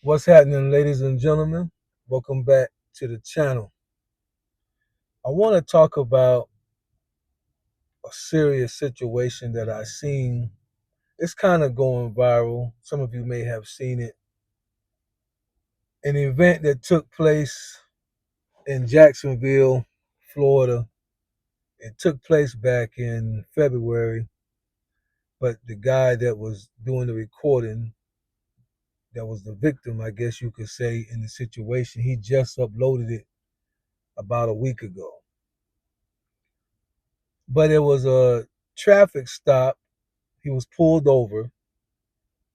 What's happening, ladies and gentlemen? Welcome back to the channel. I want to talk about a serious situation that I seen. It's kind of going viral. Some of you may have seen it. An event that took place in Jacksonville, Florida. It took place back in February, but the guy that was doing the recording, that was the victim, I guess you could say, in the situation, he just uploaded it about a week ago. But it was a traffic stop. He was pulled over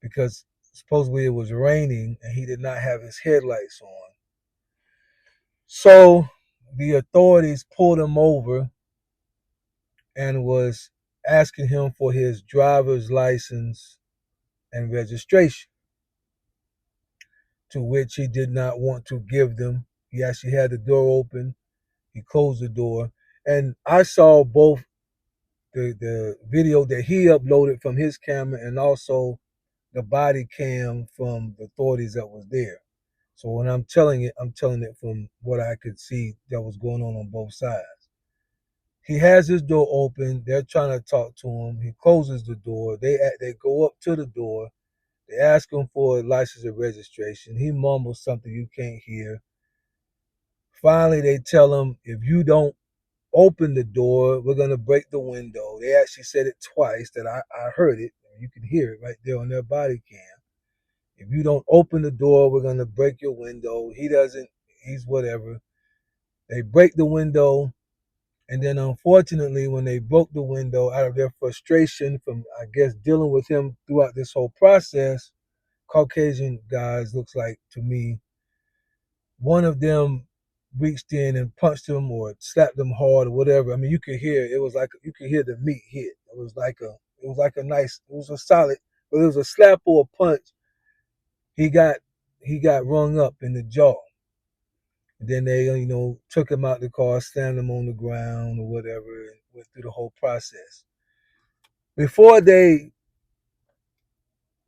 because supposedly it was raining and he did not have his headlights on. So the authorities pulled him over and was asking him for his driver's license and registration, to which he did not want to give them. He actually had the door open. He closed the door. And I saw both the video that he uploaded from his camera and also the body cam from the authorities that was there. So when I'm telling it, I'm telling it from what I could see that was going on both sides. He has his door open. They're trying to talk to him. He closes the door. They go up to the door. They ask him for a license and registration. He mumbles something you can't hear. Finally, they tell him, if you don't open the door, we're going to break the window. They actually said it twice that I heard it. You can hear it right there on their body cam. If you don't open the door, we're going to break your window. He doesn't, he's whatever. They break the window. And then unfortunately, when they broke the window out of their frustration from, I guess, dealing with him throughout this whole process, Caucasian guys, looks like to me, one of them reached in and punched him or slapped him hard or whatever. I mean, you could hear, it was like, you could hear the meat hit. It was like a nice, it was a solid, but it was a slap or a punch. He got he got rung up in the jaw. And then they, took him out the car, slammed him on the ground or whatever, and went through the whole process. Before they,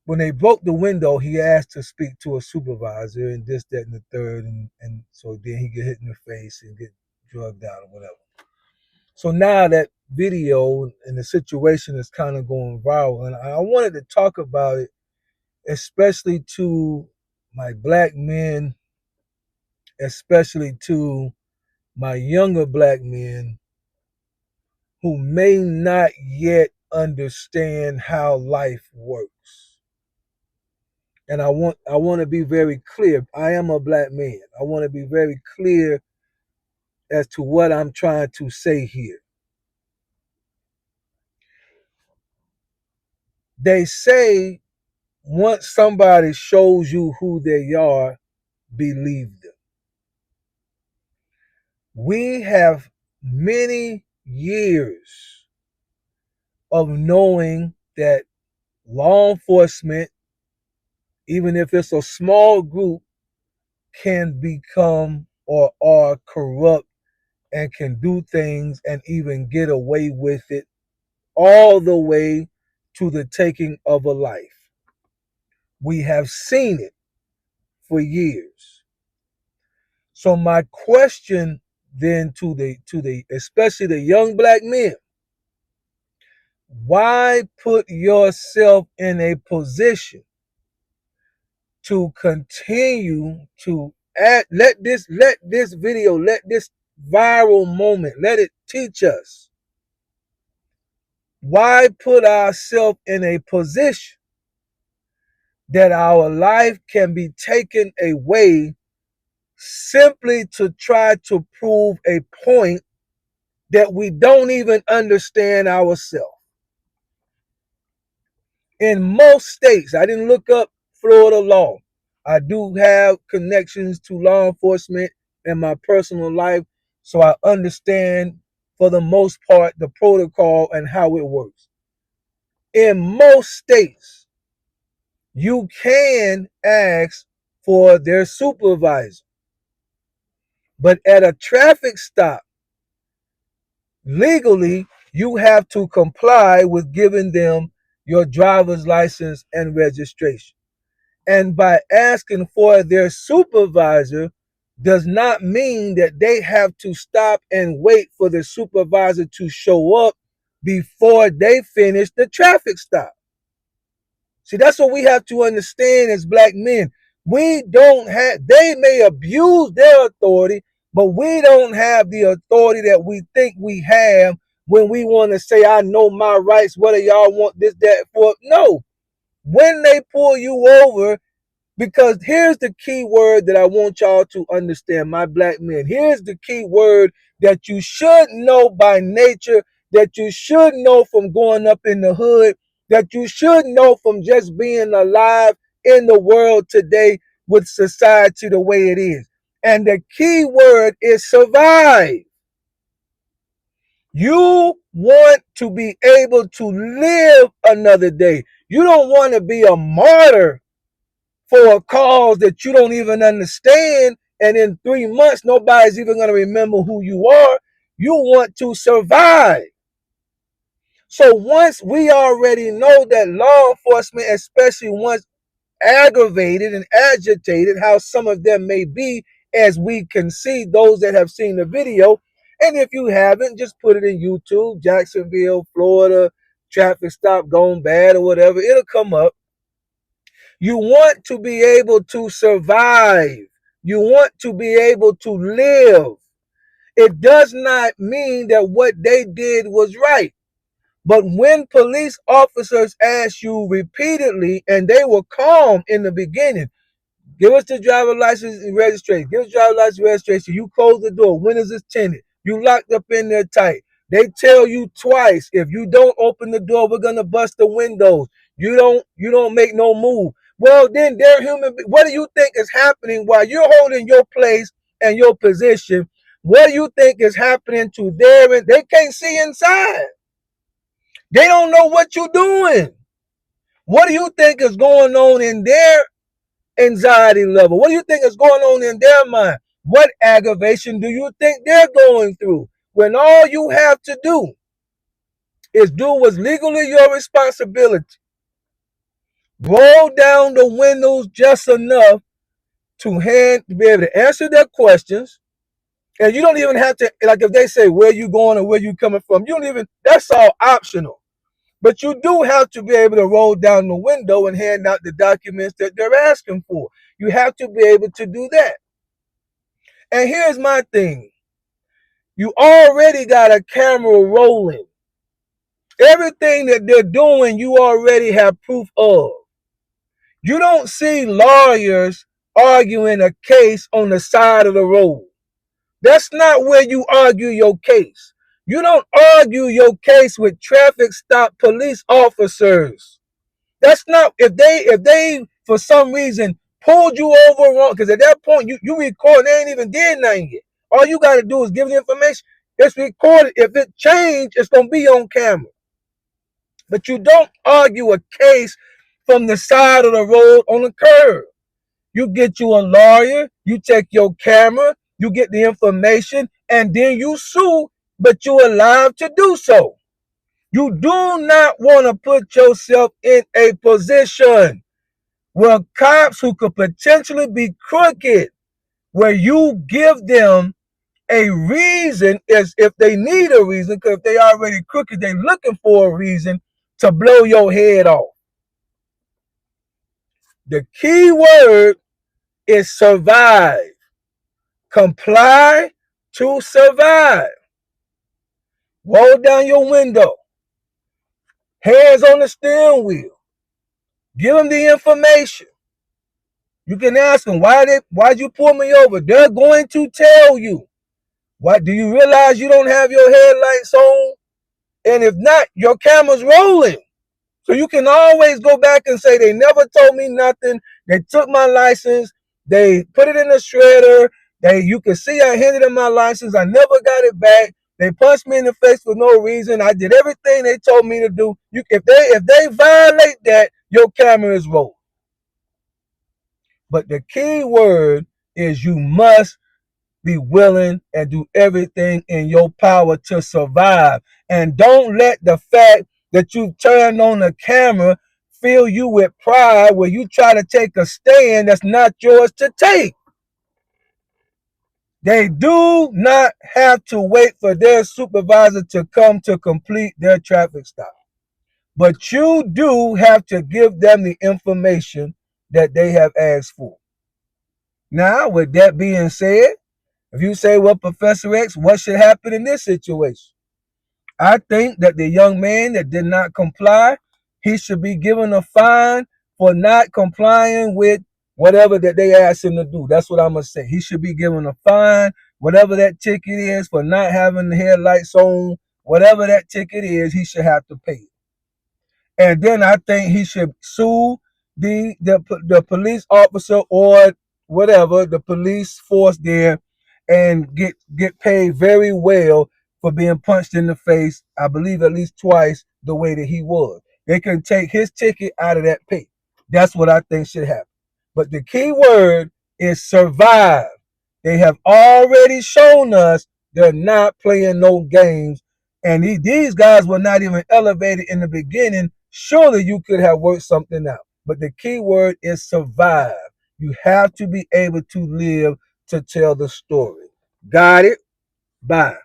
when they broke the window, he asked to speak to a supervisor and this, that, and the third, and so then he get hit in the face and get drugged out or whatever. So now that video and the situation is kind of going viral, and I wanted to talk about it, especially to my black men, especially to my younger black men who may not yet understand how life works. And I want to be very clear. I am a black man. I want to be very clear as to what I'm trying to say here. They say once somebody shows you who they are, believe them. We have many years of knowing that law enforcement, even if it's a small group, can become or are corrupt and can do things and even get away with it, all the way to the taking of a life. We have seen it for years. So my question then to the especially the young black men, why put yourself in a position to continue to let this video, let this viral moment, let it teach us? Why put ourselves in a position that our life can be taken away simply to try to prove a point that we don't even understand ourselves? In most states, I didn't look up Florida law. I do have connections to law enforcement in my personal life, so I understand for the most part the protocol and how it works. In most states, you can ask for their supervisor, but at a traffic stop, legally, you have to comply with giving them your driver's license and registration. And by asking for their supervisor does not mean that they have to stop and wait for the supervisor to show up before they finish the traffic stop. See, that's what we have to understand as black men. We don't have, they may abuse their authority, but we don't have the authority that we think we have when we want to say, I know my rights. What do y'all want this, that for? No. When they pull you over, because here's the key word that I want y'all to understand, my black men. Here's the key word that you should know by nature, that you should know from growing up in the hood, that you should know from just being alive in the world today with society the way it is. And the key word is survive. You want to be able to live another day. You don't want to be a martyr for a cause that you don't even understand, and in 3 months nobody's even going to remember who you are. You want to survive. So once we already know that law enforcement, especially once aggravated and agitated, how some of them may be, as we can see, those that have seen the video, and if you haven't, just put it in YouTube, Jacksonville, Florida, traffic stop gone bad or whatever, it'll come up. You want to be able to survive. You want to be able to live. It does not mean that what they did was right. But when police officers ask you repeatedly, and they were calm in the beginning, give us the driver license and registration. Give us driver license and registration. You close the door. Windows is tinted. You locked up in there tight. They tell you twice, if you don't open the door, we're gonna bust the windows. You don't make no move. Well, then they're human. What do you think is happening while you're holding your place and your position? What do you think is happening to their? They can't see inside. They don't know what you're doing. What do you think is going on in their anxiety level? What do you think is going on in their mind? What aggravation do you think they're going through? When all you have to do is do what's legally your responsibility. Roll down the windows just enough to be able to answer their questions. And you don't even have to, like if they say where you going or where you coming from, you don't even, that's all optional. But you do have to be able to roll down the window and hand out the documents that they're asking for. You have to be able to do that. And here's my thing. You already got a camera rolling. Everything that they're doing, you already have proof of. You don't see lawyers arguing a case on the side of the road. That's not where you argue your case. You don't argue your case with traffic stop police officers. That's not, if they for some reason pulled you over wrong, because at that point you record, they ain't even did nothing yet. All you got to do is give the information. It's recorded. If it changed, it's gonna be on camera. But you don't argue a case from the side of the road on the curb. You get you a lawyer, you take your camera, you get the information, and then you sue, but you're alive to do so. You do not want to put yourself in a position where cops who could potentially be crooked, where you give them a reason, as if they need a reason, because if they already crooked, they're looking for a reason to blow your head off. The key word is survive. Comply to survive. Roll down your window. Hands on the steering wheel. Give them the information. You can ask them, why'd you pull me over? They're going to tell you. Why do you realize you don't have your headlights on? And if not, your camera's rolling. So you can always go back and say, they never told me nothing. They took my license. They put it in the shredder. You can see I handed them my license. I never got it back. They punched me in the face for no reason. I did everything they told me to do. If they violate that, your camera is rolling. But the key word is you must be willing and do everything in your power to survive. And don't let the fact that you turned on the camera fill you with pride where you try to take a stand that's not yours to take. They do not have to wait for their supervisor to come to complete their traffic stop. But you do have to give them the information that they have asked for. Now, with that being said, if you say, well, Professor X, what should happen in this situation? I think that the young man that did not comply, he should be given a fine for not complying with whatever that they asked him to do. That's what I'm going to say. He should be given a fine, whatever that ticket is for not having the headlights on, whatever that ticket is, he should have to pay. And then I think he should sue the police officer or whatever, the police force there, and get paid very well for being punched in the face, I believe at least twice, the way that he was. They can take his ticket out of that pay. That's what I think should happen. But the key word is survive. They have already shown us they're not playing no games. And these guys were not even elevated in the beginning. Surely you could have worked something out. But the key word is survive. You have to be able to live to tell the story. Got it? Bye.